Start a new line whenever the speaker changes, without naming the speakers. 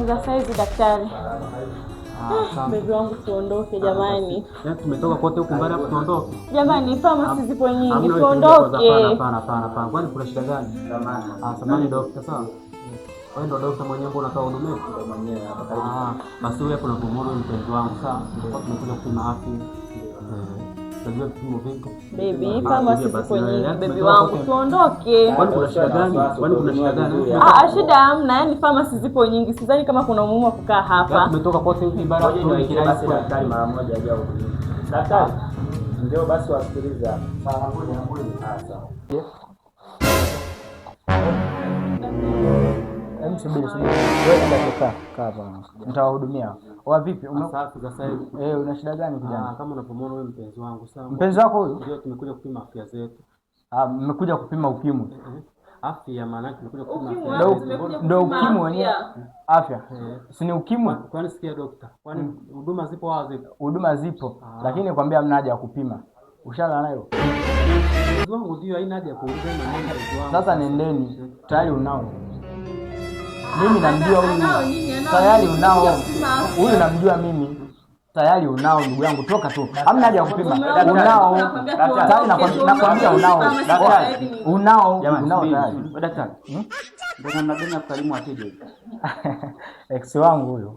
za saizi daktari. Baby wangu tuondoke jamani.
Tumetoka kote huko mbali hapo tuondoke.
Jamani pharmacy zipo nyingi tuondoke.
Hapana. Kwani kuna shida gani? Samahani daktari sawa. Wewe ndo daktari mwenyewe mbona unatoa huduma mwenyewe hapa? Basi wewe hapo unapomwona mpenzi wangu sawa. Kwa tunakuja kupima afya. Tunajua kipimo vipi?
Baby pharmacy zipo nyingi baby wangu tuondoke.
Kwani kuna shida gani?
Shida hamna, yani pharmacy zipo nyingi. Sidhani kama kuna umuhimu wa kukaa hapa.
Tumetoka kote huko mbali hapo
basi daktari mara moja ajao. Daktari ndio basi wasikiliza. Sawa ngoja. Sawa.
Subiri. Wewe ndio kaa bwana. Nitawahudumia. Wa vipi?
Safi sasa hivi.
Una shida gani kijana?
Kama unapomwona wewe mpenzi wangu sawa.
Mpenzi wako huyo?
Ndio tumekuja kupima afya zetu.
Mmekuja kupima ukimwi.
Afya maana tumekuja kupima afya.
Ndio ukimwi wenyewe. Afya. Si ni ukimwi?
Kwani sikia daktari. Kwani huduma zipo wazi?
Huduma zipo. Lakini nikwambia hamna haja ya kupima. Ushala nayo.
Mpenzi wangu ndio haina haja ya kuuliza na mpenzi wangu.
Sasa nendeni. Tayari unao. Mimi namjua huyu. Tayari unao. Huyu namjua mimi. Tayari unao ndugu yangu toka tu. Hamna haja ya kupima. Unao. Daktari nakwambia unao. Daktari. Unao tayari.
Daktari. Mbona mnadena karimu ateje?
Ex wangu huyo.